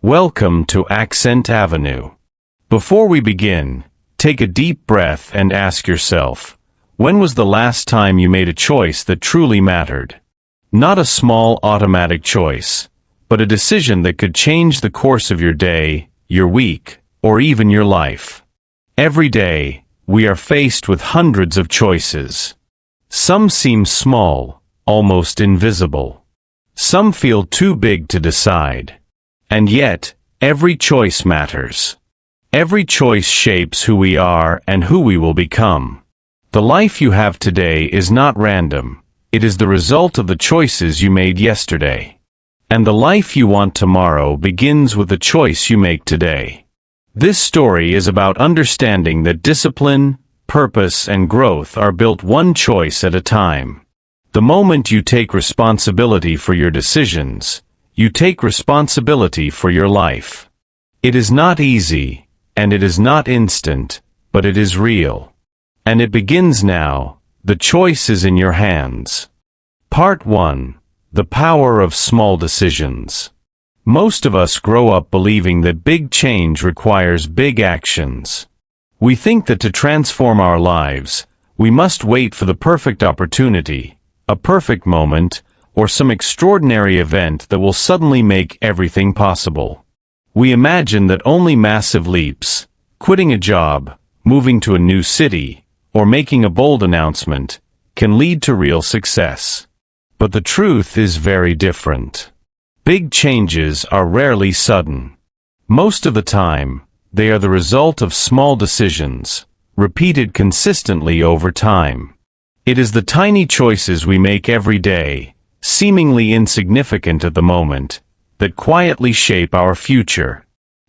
Welcome to Accent Avenue. Before we begin, take a deep breath and ask yourself, when was the last time you made a choice that truly mattered? Not a small automatic choice, but a decision that could change the course of your day, your week, or even your life. Every day, we are faced with hundreds of choices. Some seem small, almost invisible. Some feel too big to decide. And yet, every choice matters. Every choice shapes who we are and who we will become. The life you have today is not random. It is the result of the choices you made yesterday. And the life you want tomorrow begins with the choice you make today. This story is about understanding that discipline, purpose, and growth are built one choice at a time. The moment you take responsibility for your decisions, you take responsibility for your life. It is not easy, and it is not instant, but it is real. And it begins now. The choice is in your hands. Part 1. The power of small decisions. Most of us grow up believing that big change requires big actions. We think that to transform our lives, we must wait for the perfect opportunity, a perfect moment, or some extraordinary event that will suddenly make everything possible. We imagine that only massive leaps, quitting a job, moving to a new city, or making a bold announcement, can lead to real success. But the truth is very different. Big changes are rarely sudden. Most of the time, they are the result of small decisions, repeated consistently over time. It is the tiny choices we make every day, seemingly insignificant at the moment, that quietly shape our future.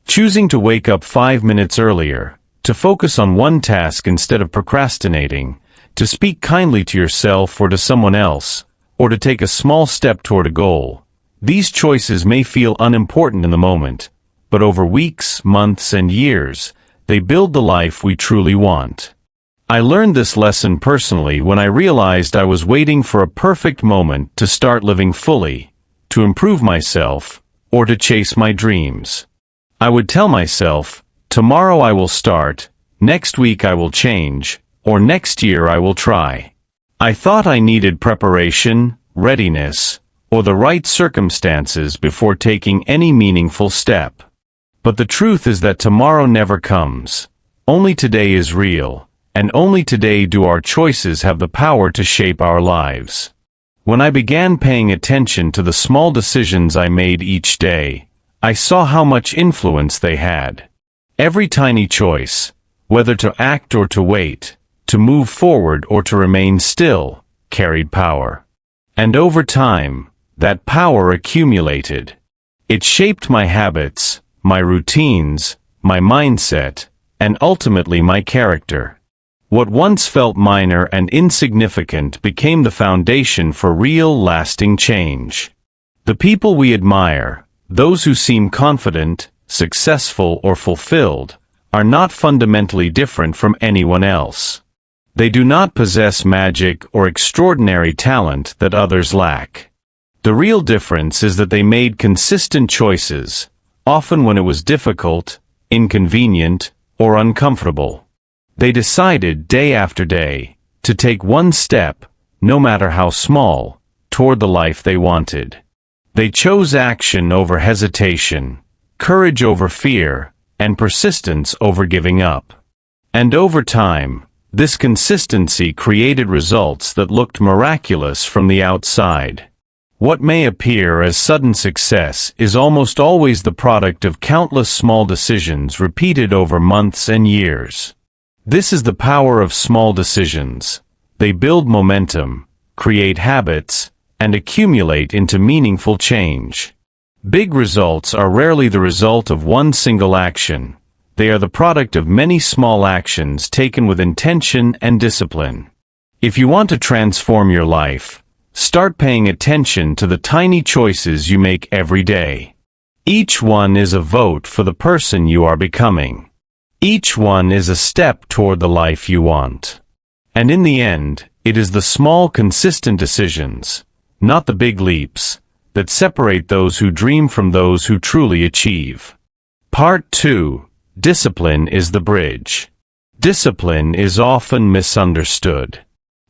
Choosing to wake up 5 minutes earlier, to focus on one task instead of procrastinating, to speak kindly to yourself or to someone else, or to take a small step toward a goal. These choices may feel unimportant in the moment, but over weeks, months, and years, they build the life we truly want. I learned this lesson personally when I realized I was waiting for a perfect moment to start living fully, to improve myself, or to chase my dreams. I would tell myself, tomorrow I will start, next week I will change, or next year I will try. I thought I needed preparation, readiness, or the right circumstances before taking any meaningful step. But the truth is that tomorrow never comes. Only today is real, and only today do our choices have the power to shape our lives. When I began paying attention to the small decisions I made each day, I saw how much influence they had. Every tiny choice, whether to act or to wait, to move forward or to remain still, carried power. And over time, that power accumulated. It shaped my habits, my routines, my mindset, and ultimately my character. What once felt minor and insignificant became the foundation for real, lasting change. The people we admire, those who seem confident, successful, or fulfilled, are not fundamentally different from anyone else. They do not possess magic or extraordinary talent that others lack. The real difference is that they made consistent choices, often when it was difficult, inconvenient, or uncomfortable. They decided day after day to take one step, no matter how small, toward the life they wanted. They chose action over hesitation, courage over fear, and persistence over giving up. And over time, this consistency created results that looked miraculous from the outside. What may appear as sudden success is almost always the product of countless small decisions repeated over months and years. This is the power of small decisions. They build momentum, create habits, and accumulate into meaningful change. Big results are rarely the result of one single action. They are the product of many small actions taken with intention and discipline. If you want to transform your life, start paying attention to the tiny choices you make every day. Each one is a vote for the person you are becoming. Each one is a step toward the life you want. And in the end, it is the small, consistent decisions, not the big leaps, that separate those who dream from those who truly achieve. Part 2. Discipline is the bridge. Discipline is often misunderstood.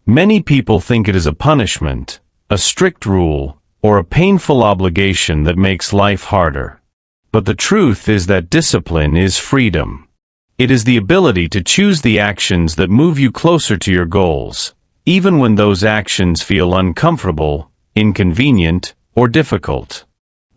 Many people think it is a punishment, a strict rule, or a painful obligation that makes life harder. But the truth is that discipline is freedom. It is the ability to choose the actions that move you closer to your goals, even when those actions feel uncomfortable, inconvenient, or difficult.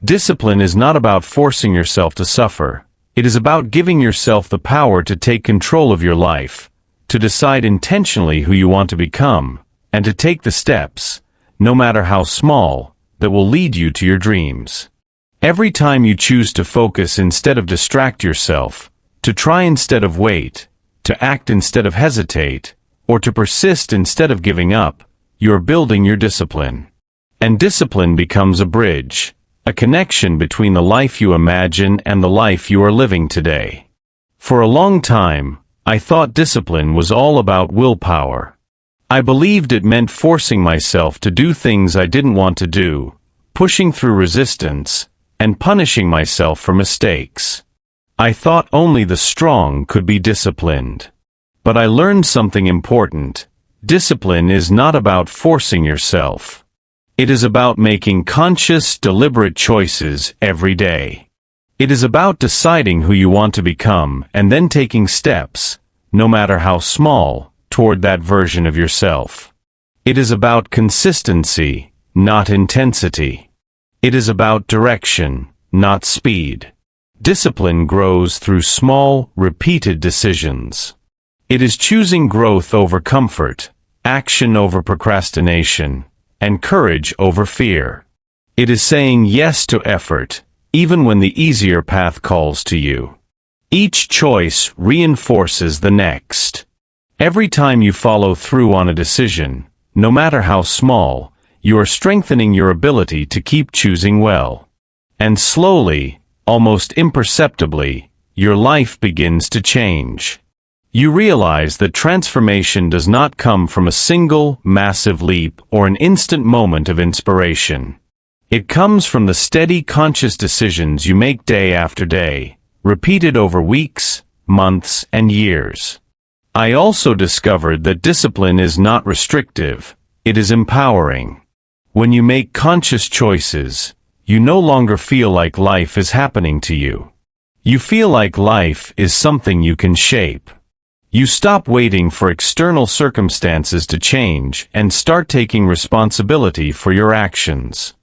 Discipline is not about forcing yourself to suffer. It is about giving yourself the power to take control of your life, to decide intentionally who you want to become, and to take the steps, no matter how small, that will lead you to your dreams. Every time you choose to focus instead of distract yourself, to try instead of wait, to act instead of hesitate, or to persist instead of giving up, you are building your discipline. And discipline becomes a bridge, a connection between the life you imagine and the life you are living today. For a long time, I thought discipline was all about willpower. I believed it meant forcing myself to do things I didn't want to do, pushing through resistance, and punishing myself for mistakes. I thought only the strong could be disciplined. But I learned something important. Discipline is not about forcing yourself. It is about making conscious, deliberate choices every day. It is about deciding who you want to become and then taking steps, no matter how small, toward that version of yourself. It is about consistency, not intensity. It is about direction, not speed. Discipline grows through small, repeated decisions. It is choosing growth over comfort, action over procrastination, and courage over fear. It is saying yes to effort, even when the easier path calls to you. Each choice reinforces the next. Every time you follow through on a decision, no matter how small, you are strengthening your ability to keep choosing well. And slowly, almost imperceptibly, your life begins to change. You realize that transformation does not come from a single, massive leap or an instant moment of inspiration. It comes from the steady, conscious decisions you make day after day, repeated over weeks, months, and years. I also discovered that discipline is not restrictive, it is empowering. When you make conscious choices, you no longer feel like life is happening to you. You feel like life is something you can shape. You stop waiting for external circumstances to change and start taking responsibility for your actions.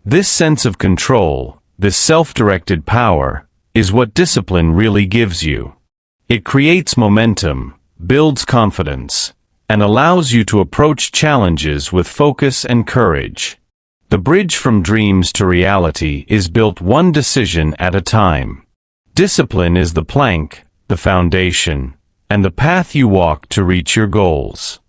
This sense of control, this self-directed power, is what discipline really gives you. It creates momentum, builds confidence, and allows you to approach challenges with focus and courage. The bridge from dreams to reality is built one decision at a time. Discipline is the plank, the foundation, and the path you walk to reach your goals.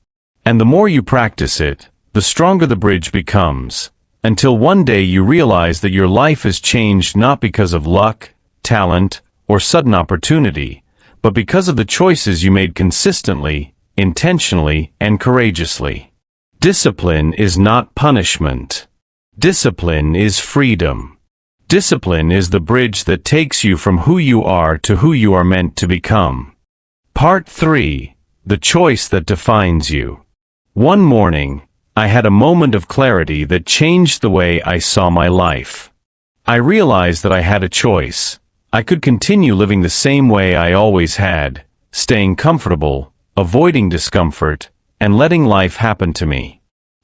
And the more you practice it, the stronger the bridge becomes, until one day you realize that your life has changed not because of luck, talent, or sudden opportunity, but because of the choices you made consistently, intentionally, and courageously. Discipline is not punishment. Discipline is freedom. Discipline is the bridge that takes you from who you are to who you are meant to become. Part 3. The choice that defines you. One morning, I had a moment of clarity that changed the way I saw my life. I realized that I had a choice. I could continue living the same way I always had, staying comfortable, avoiding discomfort, and letting life happen to me.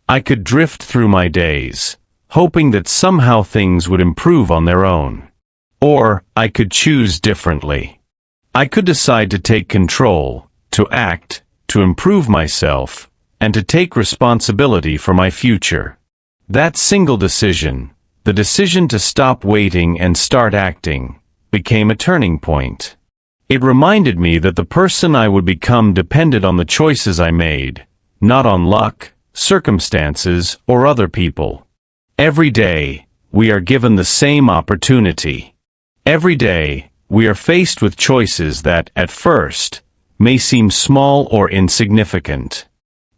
I could drift through my days, hoping that somehow things would improve on their own. Or I could choose differently. I could decide to take control, to act, to improve myself, and to take responsibility for my future. That single decision, the decision to stop waiting and start acting, became a turning point. It reminded me that the person I would become depended on the choices I made, not on luck, circumstances, or other people. Every day, we are given the same opportunity. Every day, we are faced with choices that, at first, may seem small or insignificant.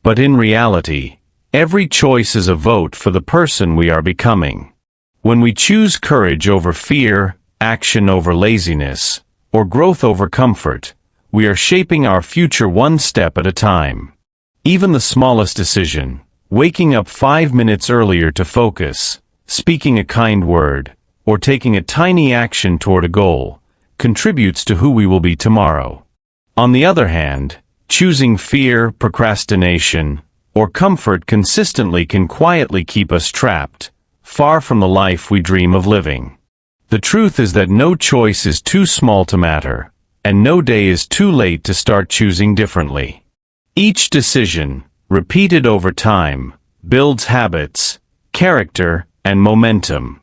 But in reality, every choice is a vote for the person we are becoming. When we choose courage over fear, action over laziness, or growth over comfort, we are shaping our future one step at a time. Even the smallest decision, waking up 5 minutes earlier to focus, speaking a kind word, or taking a tiny action toward a goal, contributes to who we will be tomorrow. On the other hand, choosing fear, procrastination, or comfort consistently can quietly keep us trapped, far from the life we dream of living. The truth is that no choice is too small to matter, and no day is too late to start choosing differently. Each decision, repeated over time, builds habits, character, and momentum.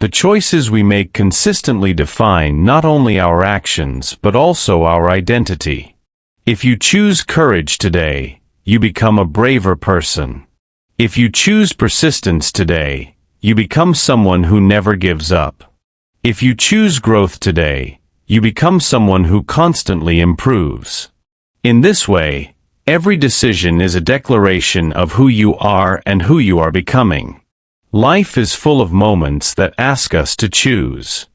The choices we make consistently define not only our actions but also our identity. If you choose courage today, you become a braver person. If you choose persistence today, you become someone who never gives up. If you choose growth today, you become someone who constantly improves. In this way, every decision is a declaration of who you are and who you are becoming. Life is full of moments that ask us to choose.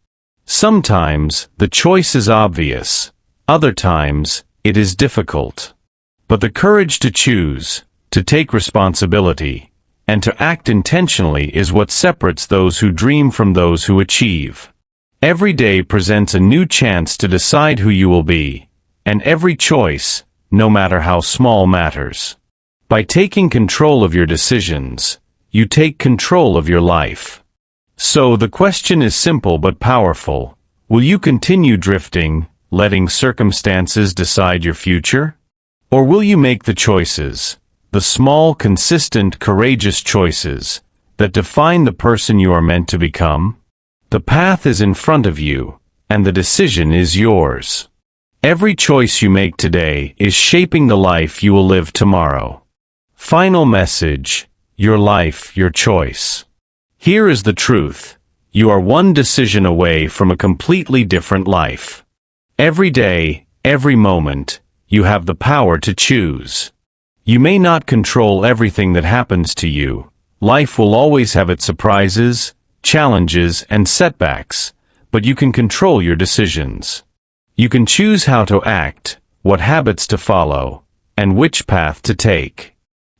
Sometimes, the choice is obvious. Other times, it is difficult. But the courage to choose, to take responsibility, and to act intentionally is what separates those who dream from those who achieve. Every day presents a new chance to decide who you will be, and every choice, no matter how small, matters. By taking control of your decisions, you take control of your life. So the question is simple but powerful. Will you continue drifting, letting circumstances decide your future? Or will you make the choices, the small, consistent, courageous choices, that define the person you are meant to become? The path is in front of you, and the decision is yours. Every choice you make today is shaping the life you will live tomorrow. Final message: your life, your choice. Here is the truth. You are one decision away from a completely different life. Every day, every moment, you have the power to choose. You may not control everything that happens to you. Life will always have its surprises, challenges, and setbacks, but you can control your decisions. You can choose how to act, what habits to follow, and which path to take.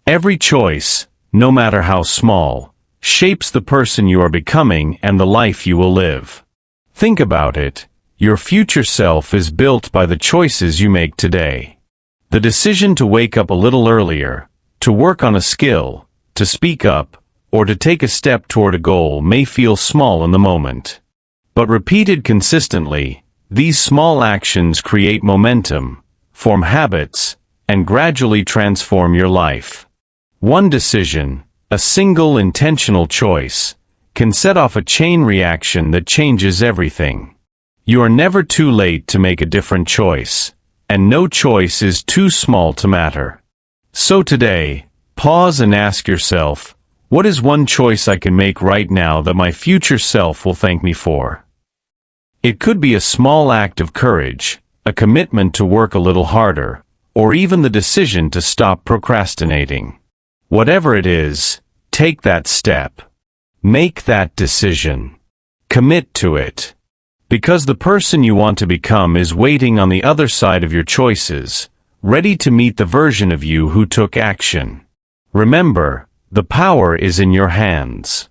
Every choice, no matter how small, shapes the person you are becoming and the life you will live. Think about it. Your future self is built by the choices you make today. The decision to wake up a little earlier, to work on a skill, to speak up, or to take a step toward a goal may feel small in the moment. But repeated consistently, these small actions create momentum, form habits, and gradually transform your life. One decision, a single intentional choice, can set off a chain reaction that changes everything. You are never too late to make a different choice, and no choice is too small to matter. So today, pause and ask yourself, what is one choice I can make right now that my future self will thank me for? It could be a small act of courage, a commitment to work a little harder, or even the decision to stop procrastinating. Whatever it is, take that step. Make that decision. Commit to it. Because the person you want to become is waiting on the other side of your choices, ready to meet the version of you who took action. Remember, the power is in your hands.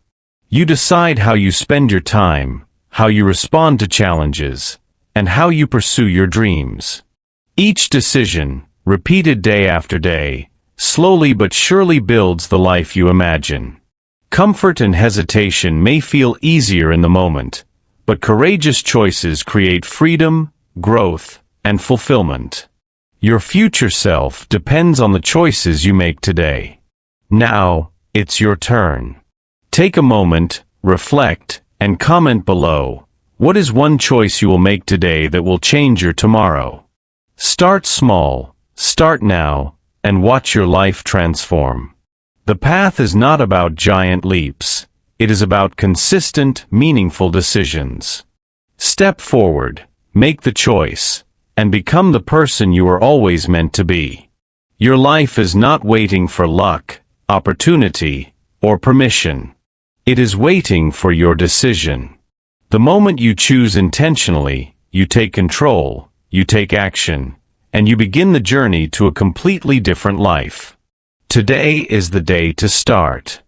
You decide how you spend your time, how you respond to challenges, and how you pursue your dreams. Each decision, repeated day after day, slowly but surely builds the life you imagine. Comfort and hesitation may feel easier in the moment, but courageous choices create freedom, growth, and fulfillment. Your future self depends on the choices you make today. Now, it's your turn. Take a moment, reflect, and comment below. What is one choice you will make today that will change your tomorrow? Start small, start now, and watch your life transform. The path is not about giant leaps. It is about consistent, meaningful decisions. Step forward, make the choice, and become the person you are always meant to be. Your life is not waiting for luck, opportunity, or permission. It is waiting for your decision. The moment you choose intentionally, you take control, you take action, and you begin the journey to a completely different life. Today is the day to start.